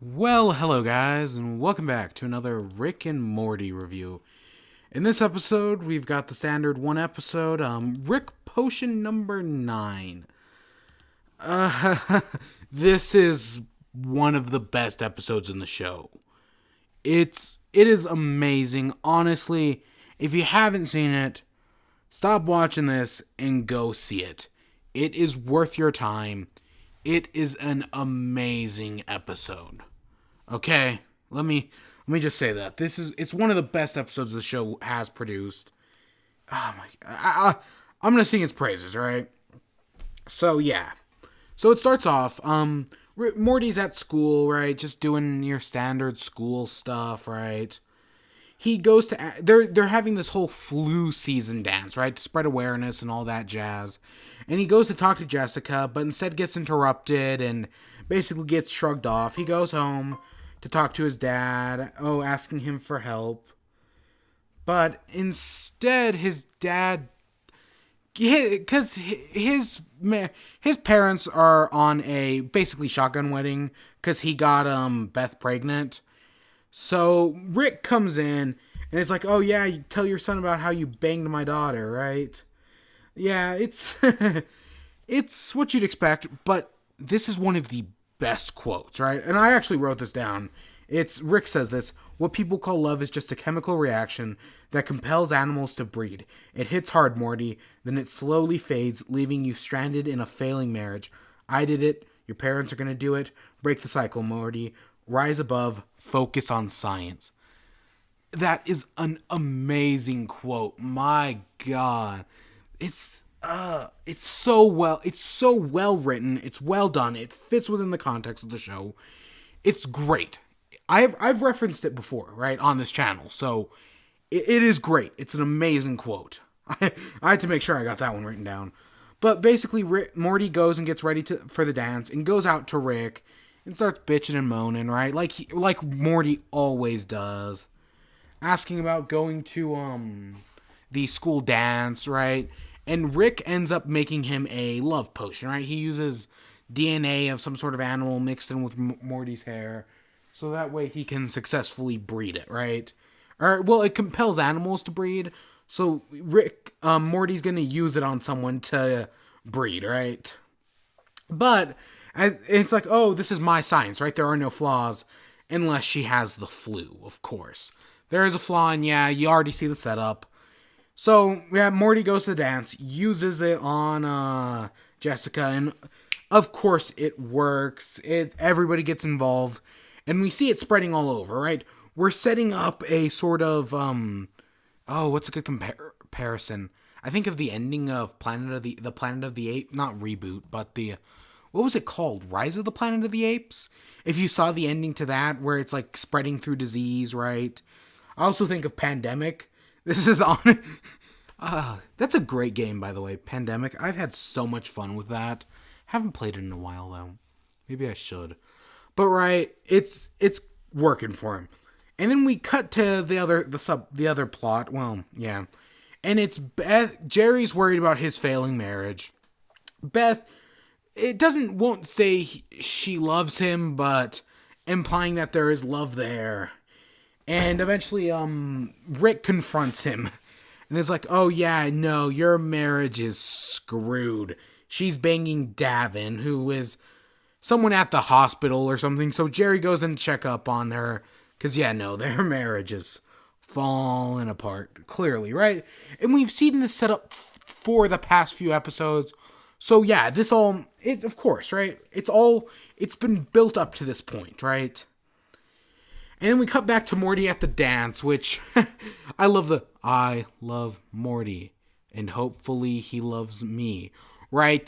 Well, hello guys, and welcome back to another Rick and Morty review. In this episode, we've got the standard one episode, Rick Potion number 9. Uh, this is one of the best episodes in the show. It is amazing. Honestly, if you haven't seen it, stop watching this and go see it. It is worth your time. It is an amazing episode. Okay, let me just say that it's one of the best episodes the show has produced. Oh my! I'm gonna sing its praises, right? So yeah, so it starts off. Morty's at school, right? Just doing your standard school stuff, right? He goes to they're having this whole flu season dance, right, to spread awareness and all that jazz. And he goes to talk to Jessica, but instead gets interrupted and basically gets shrugged off. He goes home to talk to his dad, asking him for help. But instead his dad, because his parents are on a basically shotgun wedding because he got Beth pregnant. So Rick comes in and is like, "Oh yeah, you tell your son about how you banged my daughter, right?" Yeah, it's it's what you'd expect, but this is one of the best quotes, right? And I actually wrote this down. It's Rick says this: "What people call love is just a chemical reaction that compels animals to breed. It hits hard, Morty, then it slowly fades, leaving you stranded in a failing marriage. I did it. Your parents are going to do it. Break the cycle, Morty. Rise above, focus on science." That is an amazing quote. My God. It's so well written, it's well done, it fits within the context of the show. It's great. I've referenced it before, right, on this channel, so it is great. It's an amazing quote. I had to make sure I got that one written down. But basically, Morty goes and gets ready for the dance and goes out to Rick and starts bitching and moaning, right? Like Morty always does. Asking about going to the school dance, right? And Rick ends up making him a love potion, right? He uses DNA of some sort of animal mixed in with Morty's hair, so that way he can successfully breed it, right? Or, well, it compels animals to breed, so Morty's gonna use it on someone to breed, right? But it's like, oh, this is my science, right? There are no flaws, unless she has the flu, of course. There is a flaw, and yeah, you already see the setup. So, yeah, Morty goes to the dance, uses it on Jessica, and of course it works. Everybody gets involved, and we see it spreading all over, right? We're setting up a sort of, what's a good comparison? I think of the ending of the Planet of the Apes, not reboot, but what was it called? Rise of the Planet of the Apes? If you saw the ending to that, where it's like spreading through disease, right? I also think of Pandemic. This is on. That's a great game, by the way. Pandemic. I've had so much fun with that. Haven't played it in a while though. Maybe I should. But right, it's working for him. And then we cut to the other plot. Well, yeah, and it's Beth. Jerry's worried about his failing marriage. Beth, won't say she loves him, but implying that there is love there. And eventually, Rick confronts him. And is like, "Oh yeah, no, your marriage is screwed. She's banging Davin, who is someone at the hospital or something." So Jerry goes in to check up on her. Because, yeah, no, their marriage is falling apart, clearly, right? And we've seen this set up for the past few episodes. So, yeah, of course, right? It's been built up to this point, right? And then we cut back to Morty at the dance, which I love Morty, and hopefully he loves me, right?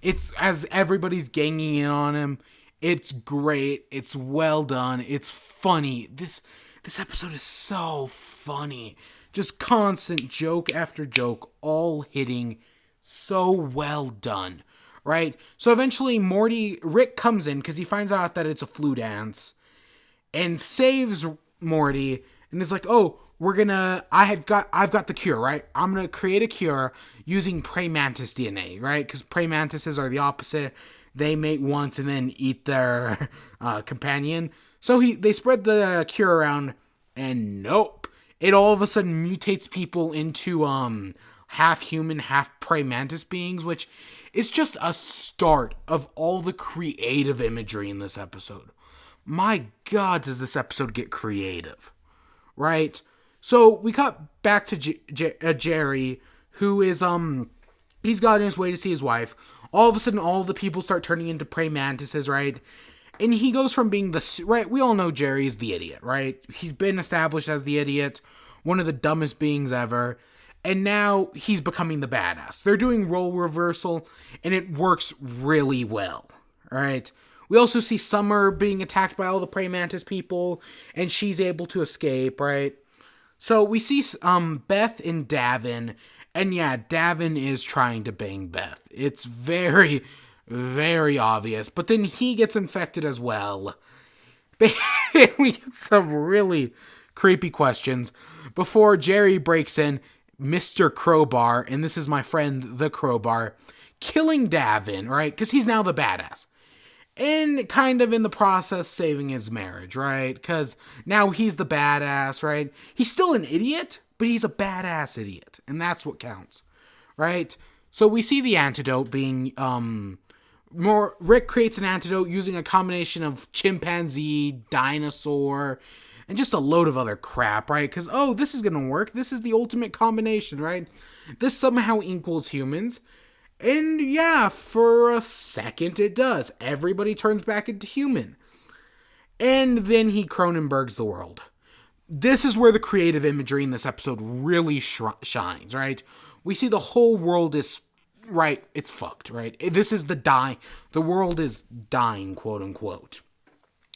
It's as everybody's ganging in on him. It's great. It's well done. It's funny. This episode is so funny. Just constant joke after joke, all hitting. So well done, right? So eventually Rick comes in because he finds out that it's a flu dance and saves Morty and is like, "Oh, I've got the cure, right? I'm gonna create a cure using praying mantis DNA, right? Because praying mantises are the opposite. they mate once and then eat their companion. So they spread the cure around, and nope, it all of a sudden mutates people into half human, half prey mantis beings, which is just a start of all the creative imagery in this episode. My God, does this episode get creative, right? So we cut back to Jerry, who is he's got on his way to see his wife. All of a sudden, all the people start turning into prey mantises, right? And he goes from being right, we all know Jerry is the idiot, right? He's been established as the idiot, one of the dumbest beings ever, and now he's becoming the badass. They're doing role reversal, and it works really well, right? We also see Summer being attacked by all the prey mantis people, and she's able to escape, right? So we see Beth and Davin, and yeah, Davin is trying to bang Beth. It's very, very obvious. But then he gets infected as well. We get some really creepy questions before Jerry breaks in, Mr. Crowbar, and this is my friend, the Crowbar, killing Davin, right? Because he's now the badass. And kind of in the process saving his marriage, right? Because now he's the badass, right? He's still an idiot, but he's a badass idiot. And that's what counts, right? So we see the antidote being, Rick creates an antidote using a combination of chimpanzee, dinosaur, and just a load of other crap, right? Because, oh, this is going to work. This is the ultimate combination, right? This somehow equals humans. And yeah, for a second it does. Everybody turns back into human. And then he Cronenbergs the world. This is where the creative imagery in this episode really shines, right? We see the whole world is, right, it's fucked, right? This is the world is dying, quote unquote.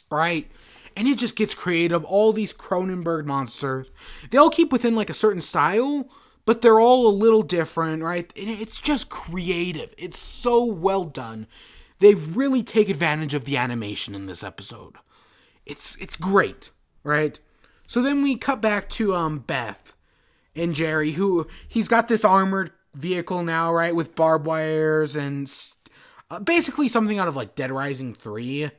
Right? And it just gets creative. All these Cronenberg monsters, they all keep within like a certain style, but they're all a little different, right? And it's just creative. It's so well done. They really take advantage of the animation in this episode. It's great, right? So then we cut back to Beth and Jerry, who he's got this armored vehicle now, right, with barbed wires and basically something out of like Dead Rising 3.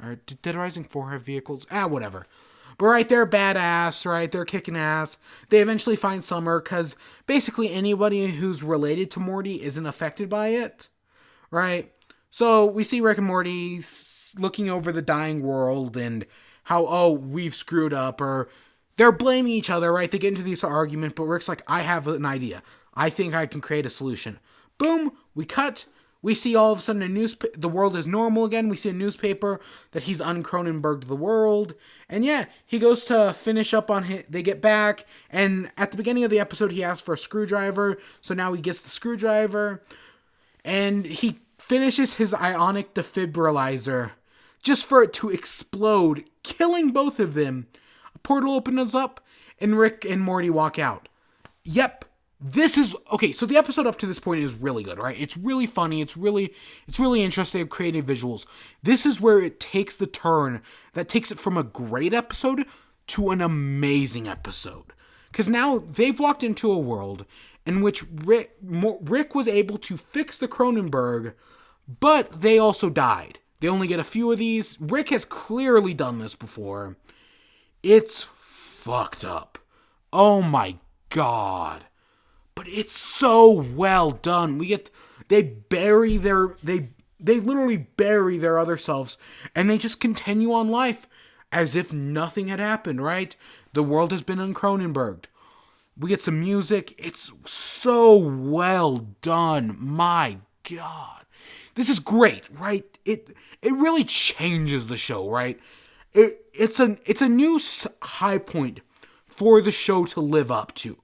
Or did Dead Rising 4 have vehicles? Whatever. But right, they're badass, right? They're kicking ass. They eventually find Summer because basically anybody who's related to Morty isn't affected by it, right? So we see Rick and Morty looking over the dying world and how, oh, we've screwed up, or they're blaming each other, right? They get into this argument, but Rick's like, I have an idea. I think I can create a solution. Boom, we cut. We see all of a sudden the world is normal again. We see a newspaper that he's uncronenberged the world. And yeah, he goes to finish up on they get back. And at the beginning of the episode, he asks for a screwdriver. So now he gets the screwdriver. And he finishes his ionic defibrillator just for it to explode, killing both of them. A portal opens up and Rick and Morty walk out. Yep. This is okay. So the episode up to this point is really good, right? It's really funny. It's really interesting, creative visuals. This is where it takes the turn that takes it from a great episode to an amazing episode. Because now they've walked into a world in which Rick was able to fix the Cronenberg, but they also died. They only get a few of these. Rick has clearly done this before. It's fucked up. Oh my God. But it's so well done. They literally bury their other selves, and they just continue on life as if nothing had happened, right? The world has been uncronenberged. We get some music. It's so well done. My God. This is great, right? It really changes the show, right? It's a new high point for the show to live up to.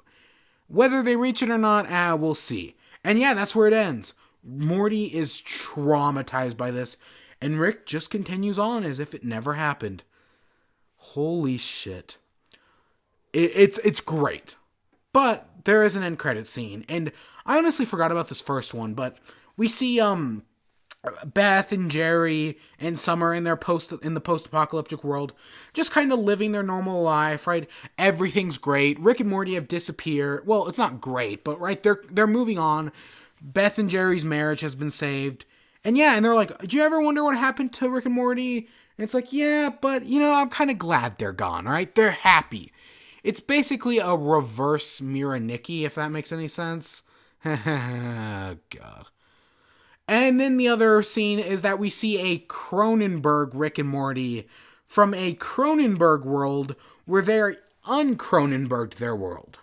Whether they reach it or not, we'll see. And yeah, that's where it ends. Morty is traumatized by this, and Rick just continues on as if it never happened. Holy shit. It's great. But there is an end credit scene, and I honestly forgot about this first one, but we see Beth and Jerry and Summer in the post-apocalyptic world, just kind of living their normal life, right? Everything's great. Rick and Morty have disappeared. Well, it's not great, but right, they're moving on. Beth and Jerry's marriage has been saved, And yeah, and they're like, do you ever wonder what happened to Rick and Morty? And it's like, yeah, but, I'm kind of glad they're gone, right? They're happy. It's basically a reverse Mira Nikki, if that makes any sense. God. And then the other scene is that we see a Cronenberg Rick and Morty from a Cronenberg world where they're uncronenberged their world.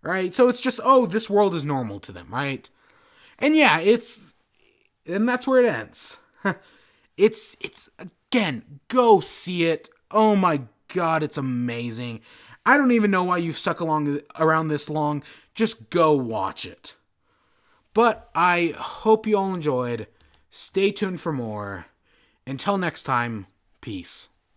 Right? So it's just, oh, this world is normal to them, right? And yeah, and that's where it ends. It's again, go see it. Oh my god, it's amazing. I don't even know why you've stuck around this long. Just go watch it. But I hope you all enjoyed. Stay tuned for more. Until next time, peace.